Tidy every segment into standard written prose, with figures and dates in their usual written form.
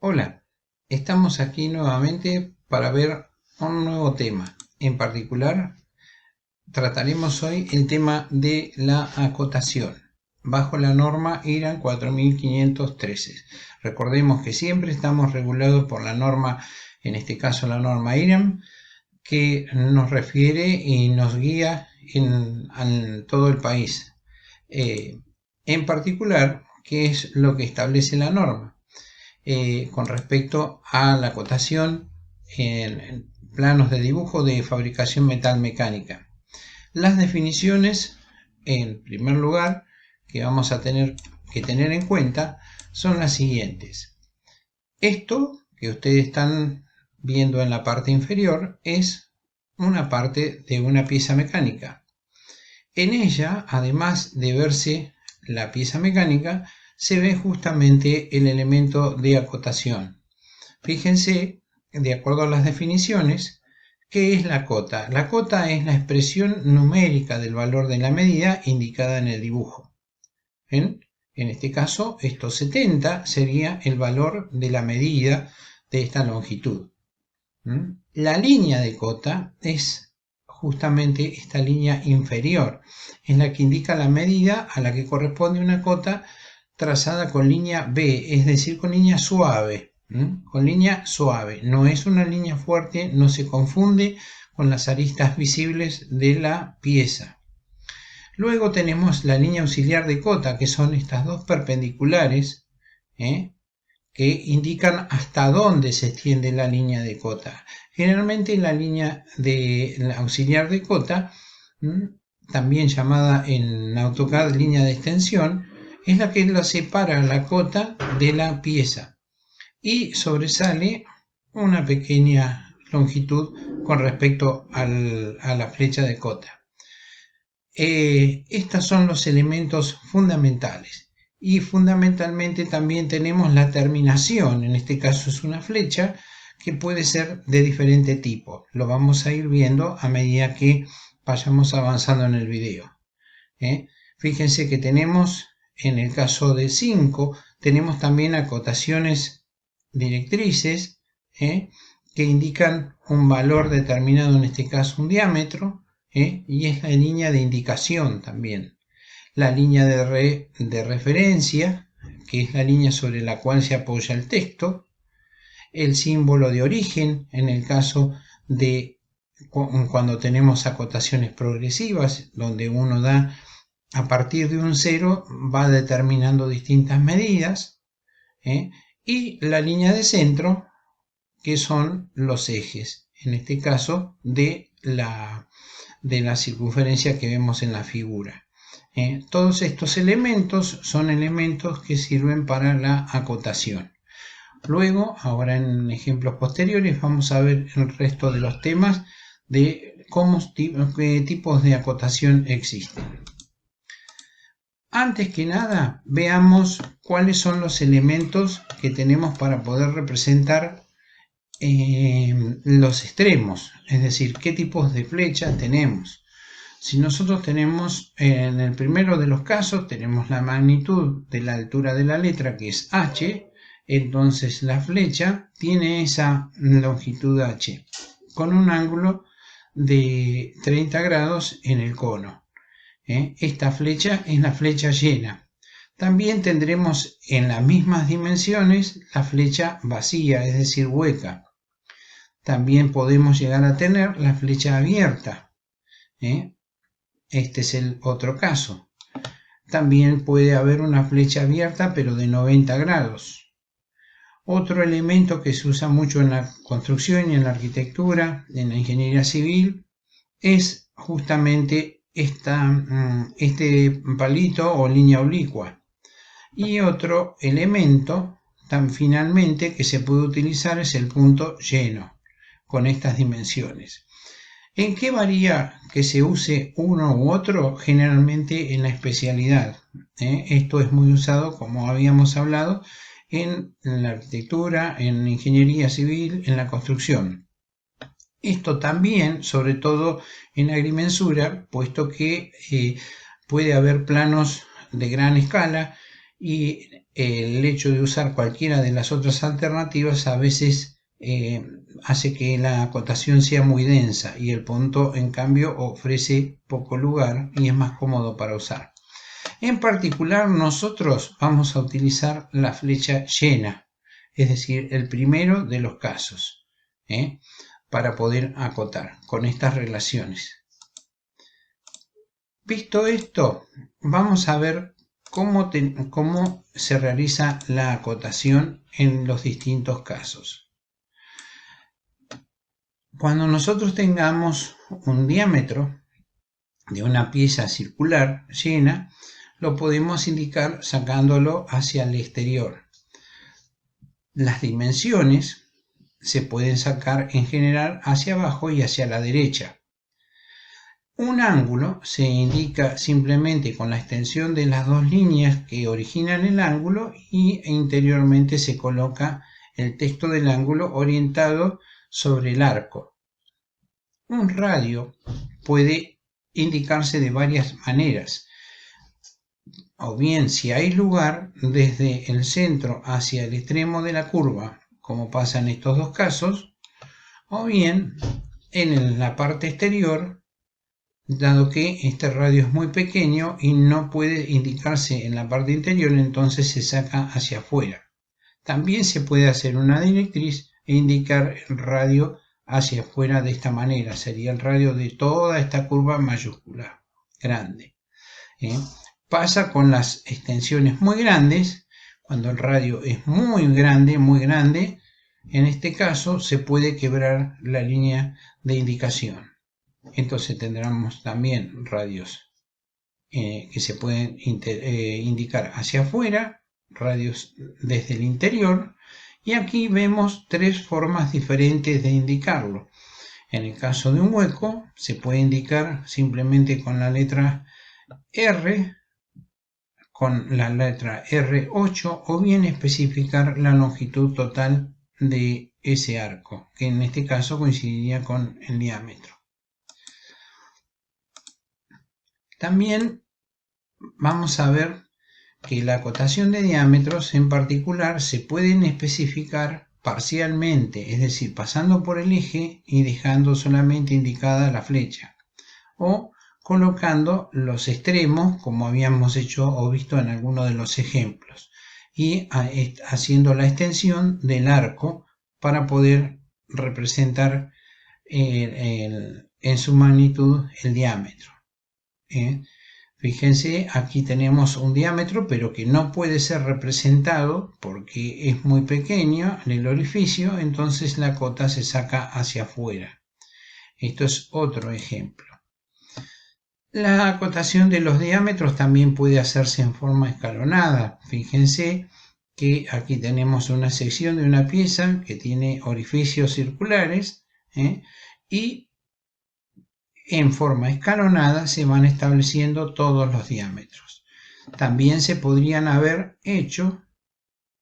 Hola, estamos aquí nuevamente para ver un nuevo tema. En particular, trataremos hoy el tema de la acotación bajo la norma IRAN 4513. Recordemos que siempre estamos regulados por la norma, en este caso la norma IRAN, que nos refiere y nos guía en todo el país. En particular, ¿qué es lo que establece la norma? Con respecto a la acotación en planos de dibujo de fabricación metalmecánica. Las definiciones, en primer lugar, que vamos a tener que tener en cuenta son las siguientes. Esto que ustedes están viendo en la parte inferior es una parte de una pieza mecánica. En ella, además de verse la pieza mecánica, se ve justamente el elemento de acotación. Fíjense, de acuerdo a las definiciones, ¿qué es la cota? La cota es la expresión numérica del valor de la medida indicada en el dibujo. ¿Ven? En este caso, esto 70 sería el valor de la medida de esta longitud. La línea de cota es justamente esta línea inferior, es la que indica la medida a la que corresponde una cota trazada con línea B, es decir, con línea suave. Con línea suave, no es una línea fuerte, no se confunde con las aristas visibles de la pieza. Luego tenemos la línea auxiliar de cota, que son estas dos perpendiculares, que indican hasta dónde se extiende la línea de cota. Generalmente la línea de auxiliar de cota, también llamada en AutoCAD línea de extensión, es la que la separa la cota de la pieza y sobresale una pequeña longitud con respecto a la flecha de cota. Estos son los elementos fundamentales. Y fundamentalmente también tenemos la terminación, en este caso es una flecha que puede ser de diferente tipo. Lo vamos a ir viendo a medida que vayamos avanzando en el video. Fíjense que tenemos, en el caso de 5, tenemos también acotaciones directrices que indican un valor determinado, en este caso un diámetro, y es la línea de indicación también. La línea de referencia, que es la línea sobre la cual se apoya el texto, el símbolo de origen, en el caso de cuando tenemos acotaciones progresivas, donde uno da a partir de un 0, va determinando distintas medidas, y la línea de centro, que son los ejes, en este caso de la circunferencia que vemos en la figura. Todos estos elementos son elementos que sirven para la acotación. Luego, ahora en ejemplos posteriores, vamos a ver el resto de los temas de qué tipos de acotación existen. Antes que nada, veamos cuáles son los elementos que tenemos para poder representar los extremos, es decir, qué tipos de flechas tenemos. Si nosotros tenemos, en el primero de los casos, tenemos la magnitud de la altura de la letra, que es h, entonces la flecha tiene esa longitud h, con un ángulo de 30 grados en el cono. Esta flecha es la flecha llena. También tendremos en las mismas dimensiones la flecha vacía, es decir, hueca. También podemos llegar a tener la flecha abierta. Este es el otro caso. También puede haber una flecha abierta pero de 90 grados. Otro elemento que se usa mucho en la construcción y en la arquitectura, en la ingeniería civil, es justamente este palito o línea oblicua. Y otro elemento, finalmente, que se puede utilizar es el punto lleno, con estas dimensiones. ¿En qué varía que se use uno u otro? Generalmente en la especialidad. Esto es muy usado, como habíamos hablado, en la arquitectura, en la ingeniería civil, en la construcción. Esto también, sobre todo en agrimensura, puesto que puede haber planos de gran escala y el hecho de usar cualquiera de las otras alternativas a veces hace que la acotación sea muy densa y el punto en cambio ofrece poco lugar y es más cómodo para usar. En particular nosotros vamos a utilizar la flecha llena, es decir, el primero de los casos, para poder acotar con estas relaciones. Visto esto, vamos a ver cómo se realiza la acotación en los distintos casos. Cuando nosotros tengamos un diámetro de una pieza circular llena, lo podemos indicar sacándolo hacia el exterior. Las dimensiones se pueden sacar en general hacia abajo y hacia la derecha. Un ángulo se indica simplemente con la extensión de las dos líneas que originan el ángulo y interiormente se coloca el texto del ángulo orientado sobre el arco. Un radio puede indicarse de varias maneras, o bien si hay lugar desde el centro hacia el extremo de la curva, como pasa en estos dos casos, o bien en la parte exterior, dado que este radio es muy pequeño y no puede indicarse en la parte interior, entonces se saca hacia afuera. También se puede hacer una directriz e indicar el radio hacia afuera de esta manera. Sería el radio de toda esta curva mayúscula, grande. Pasa con las extensiones muy grandes. Cuando el radio es muy grande, en este caso se puede quebrar la línea de indicación. Entonces tendremos también radios que se pueden indicar hacia afuera, radios desde el interior, y aquí vemos tres formas diferentes de indicarlo. En el caso de un hueco se puede indicar simplemente con la letra R, con la letra R8, o bien especificar la longitud total de ese arco, que en este caso coincidiría con el diámetro. También vamos a ver que la acotación de diámetros en particular se pueden especificar parcialmente, es decir, pasando por el eje y dejando solamente indicada la flecha, o colocando los extremos como habíamos hecho o visto en alguno de los ejemplos, y haciendo la extensión del arco para poder representar en su magnitud el diámetro. Fíjense, aquí tenemos un diámetro, pero que no puede ser representado porque es muy pequeño en el orificio, entonces la cota se saca hacia afuera. Esto es otro ejemplo. La acotación de los diámetros también puede hacerse en forma escalonada. Fíjense que aquí tenemos una sección de una pieza que tiene orificios circulares, y en forma escalonada se van estableciendo todos los diámetros. También se podrían haber hecho,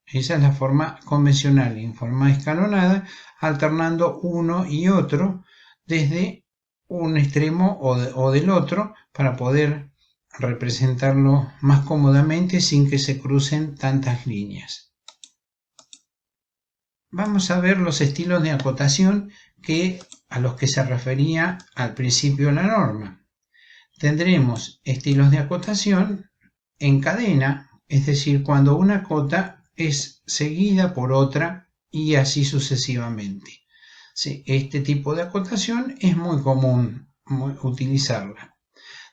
esa es la forma convencional, en forma escalonada, alternando uno y otro desde un extremo o del otro para poder representarlo más cómodamente sin que se crucen tantas líneas. Vamos a ver los estilos de acotación a los que se refería al principio la norma. Tendremos estilos de acotación en cadena, es decir, cuando una cota es seguida por otra y así sucesivamente. Sí, este tipo de acotación es muy común utilizarla.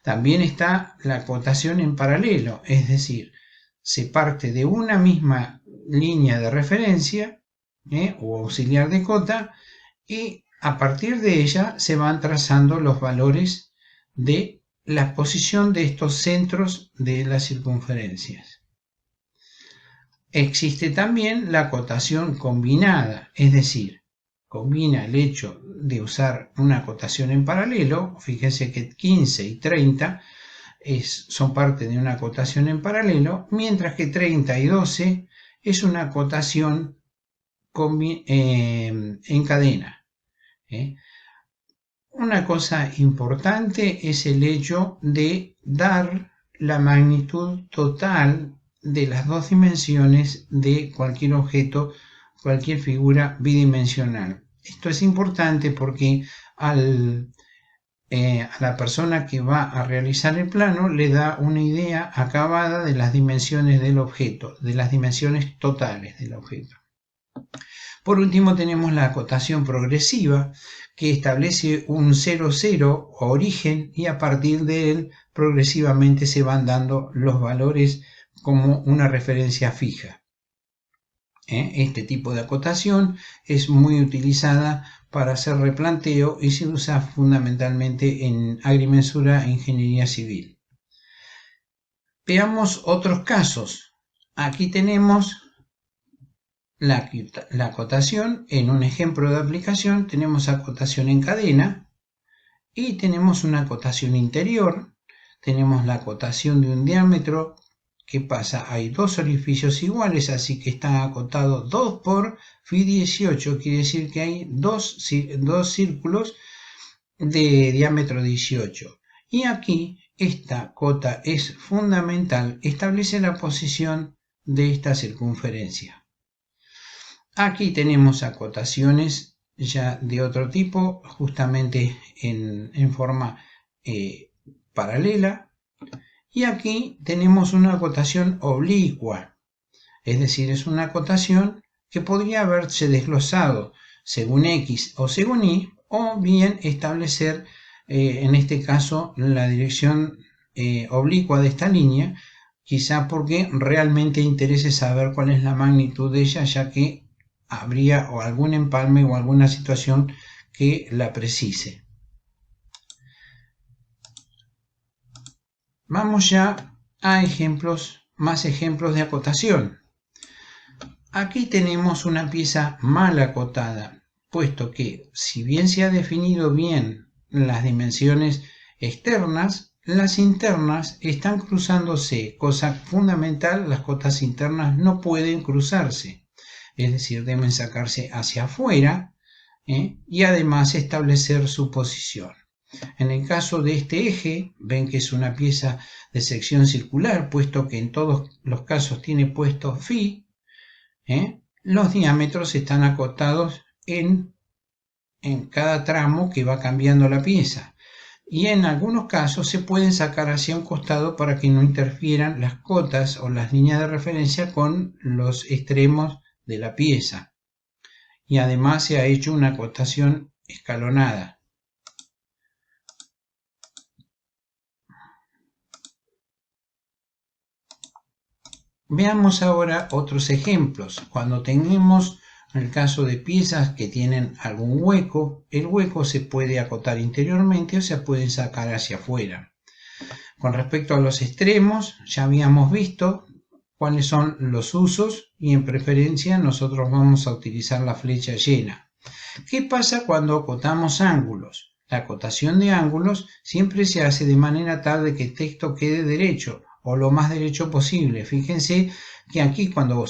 También está la acotación en paralelo, es decir, se parte de una misma línea de referencia o auxiliar de cota, y a partir de ella se van trazando los valores de la posición de estos centros de las circunferencias. Existe también la acotación combinada, es decir, combina el hecho de usar una acotación en paralelo. Fíjense que 15 y 30 son parte de una acotación en paralelo, mientras que 30 y 12 es una acotación en cadena. Una cosa importante es el hecho de dar la magnitud total de las dos dimensiones de cualquier objeto, cualquier figura bidimensional. Esto es importante porque a la persona que va a realizar el plano le da una idea acabada de las dimensiones del objeto, de las dimensiones totales del objeto. Por último tenemos la acotación progresiva, que establece un 0,0 origen y a partir de él progresivamente se van dando los valores como una referencia fija. Este tipo de acotación es muy utilizada para hacer replanteo y se usa fundamentalmente en agrimensura e ingeniería civil. Veamos otros casos. Aquí tenemos la acotación. En un ejemplo de aplicación tenemos acotación en cadena y tenemos una acotación interior. Tenemos la acotación de un diámetro. ¿Qué pasa? Hay dos orificios iguales, así que está acotado 2 por Φ18, quiere decir que hay dos círculos de diámetro 18. Y aquí esta cota es fundamental, establece la posición de esta circunferencia. Aquí tenemos acotaciones ya de otro tipo, justamente en forma paralela. Y aquí tenemos una acotación oblicua, es decir, es una acotación que podría haberse desglosado según X o según Y, o bien establecer, en este caso, la dirección oblicua de esta línea, quizá porque realmente interese saber cuál es la magnitud de ella, ya que habría o algún empalme o alguna situación que la precise. Vamos ya a más ejemplos de acotación. Aquí tenemos una pieza mal acotada, puesto que si bien se ha definido bien las dimensiones externas, las internas están cruzándose, cosa fundamental. Las cotas internas no pueden cruzarse, es decir, deben sacarse hacia afuera y además establecer su posición. En el caso de este eje, ven que es una pieza de sección circular, puesto que en todos los casos tiene puesto Φ. Los diámetros están acotados en cada tramo que va cambiando la pieza. Y en algunos casos se pueden sacar hacia un costado para que no interfieran las cotas o las líneas de referencia con los extremos de la pieza. Y además se ha hecho una acotación escalonada. Veamos ahora otros ejemplos. Cuando tenemos el caso de piezas que tienen algún hueco, el hueco se puede acotar interiormente o se puede sacar hacia afuera. Con respecto a los extremos, ya habíamos visto cuáles son los usos y en preferencia nosotros vamos a utilizar la flecha llena. ¿Qué pasa cuando acotamos ángulos? La acotación de ángulos siempre se hace de manera tal de que el texto quede derecho o lo más derecho posible. Fíjense que aquí cuando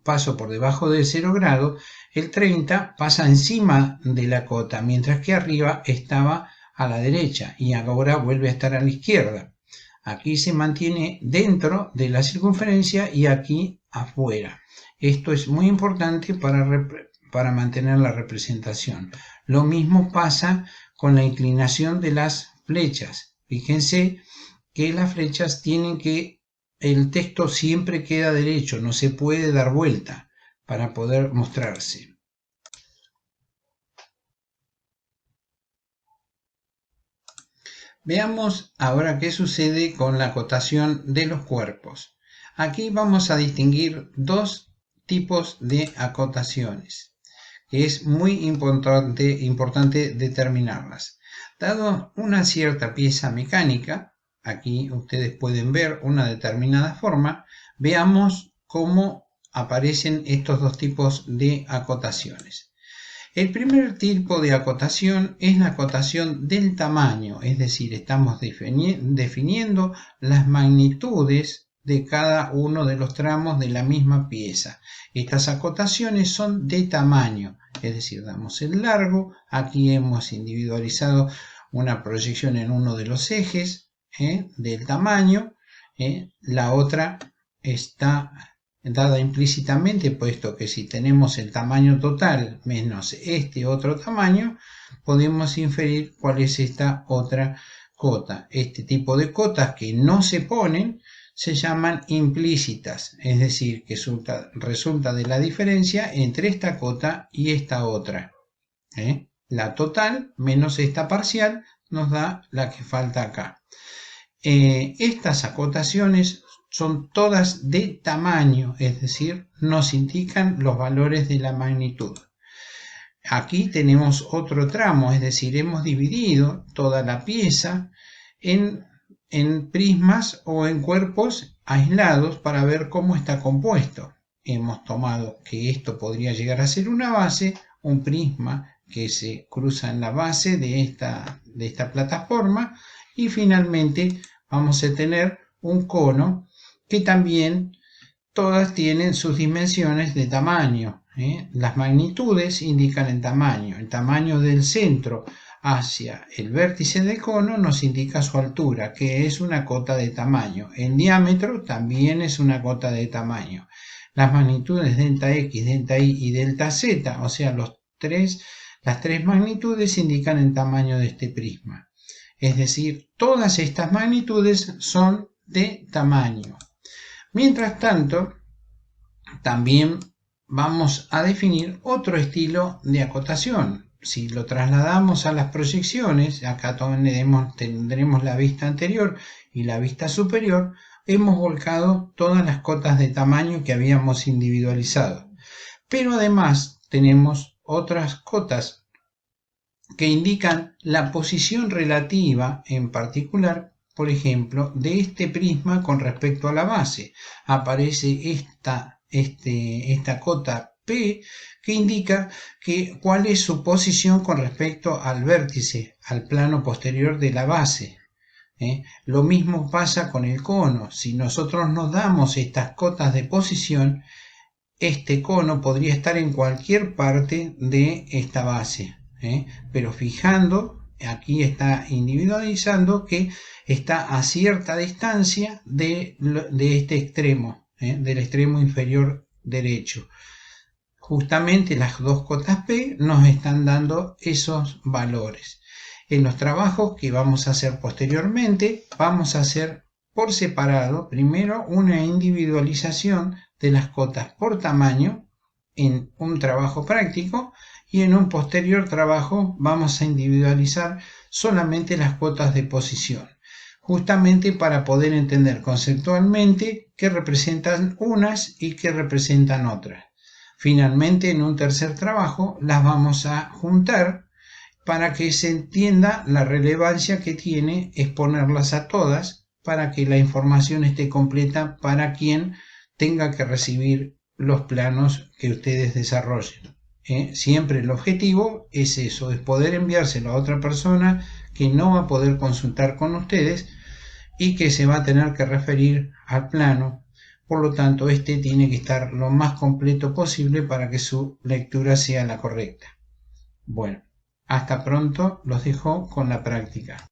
paso por debajo del 0 grado, el 30 pasa encima de la cota, mientras que arriba estaba a la derecha y ahora vuelve a estar a la izquierda. Aquí se mantiene dentro de la circunferencia y aquí afuera. Esto es muy importante para mantener la representación. Lo mismo pasa con la inclinación de las flechas. Fíjense que las flechas el texto siempre queda derecho, no se puede dar vuelta para poder mostrarse. Veamos ahora qué sucede con la acotación de los cuerpos. Aquí vamos a distinguir dos tipos de acotaciones, que es muy importante determinarlas. Dado una cierta pieza mecánica, aquí ustedes pueden ver una determinada forma, veamos cómo aparecen estos dos tipos de acotaciones. El primer tipo de acotación es la acotación del tamaño, es decir, estamos definiendo las magnitudes de cada uno de los tramos de la misma pieza. Estas acotaciones son de tamaño, es decir, damos el largo, aquí hemos individualizado una proyección en uno de los ejes del tamaño, la otra está dada implícitamente, puesto que si tenemos el tamaño total menos este otro tamaño, podemos inferir cuál es esta otra cota. Este tipo de cotas que no se ponen se llaman implícitas, es decir, que resulta de la diferencia entre esta cota y esta otra. La total menos esta parcial nos da la que falta acá. Estas acotaciones son todas de tamaño, es decir, nos indican los valores de la magnitud. Aquí tenemos otro tramo, es decir, hemos dividido toda la pieza en prismas o en cuerpos aislados para ver cómo está compuesto. Hemos tomado que esto podría llegar a ser una base, un prisma que se cruza en la base de esta plataforma, y finalmente vamos a tener un cono que también todas tienen sus dimensiones de tamaño. Las magnitudes indican el tamaño del centro hacia el vértice del cono nos indica su altura, que es una cota de tamaño. El diámetro también es una cota de tamaño. Las magnitudes delta X, delta Y y delta Z, o sea, las tres magnitudes indican el tamaño de este prisma. Es decir, todas estas magnitudes son de tamaño. Mientras tanto, también vamos a definir otro estilo de acotación. Si lo trasladamos a las proyecciones, acá tendremos la vista anterior y la vista superior, hemos volcado todas las cotas de tamaño que habíamos individualizado. Pero además tenemos otras cotas que indican la posición relativa, en particular, por ejemplo, de este prisma con respecto a la base. Aparece esta cota P que indica cuál es su posición con respecto al vértice, al plano posterior de la base. Lo mismo pasa con el cono. Si nosotros nos damos estas cotas de posición, este cono podría estar en cualquier parte de esta base. Pero fijando, aquí está individualizando que está a cierta distancia de este extremo, del extremo inferior derecho. Justamente las dos cotas P nos están dando esos valores. En los trabajos que vamos a hacer posteriormente, vamos a hacer por separado, primero una individualización de las cotas por tamaño en un trabajo práctico, y en un posterior trabajo vamos a individualizar solamente las cotas de posición, justamente para poder entender conceptualmente qué representan unas y qué representan otras. Finalmente, en un tercer trabajo las vamos a juntar para que se entienda la relevancia que tiene exponerlas a todas, para que la información esté completa para quien tenga que recibir los planos que ustedes desarrollen. Siempre el objetivo es eso, es poder enviárselo a otra persona que no va a poder consultar con ustedes y que se va a tener que referir al plano. Por lo tanto, este tiene que estar lo más completo posible para que su lectura sea la correcta. Bueno, hasta pronto, los dejo con la práctica.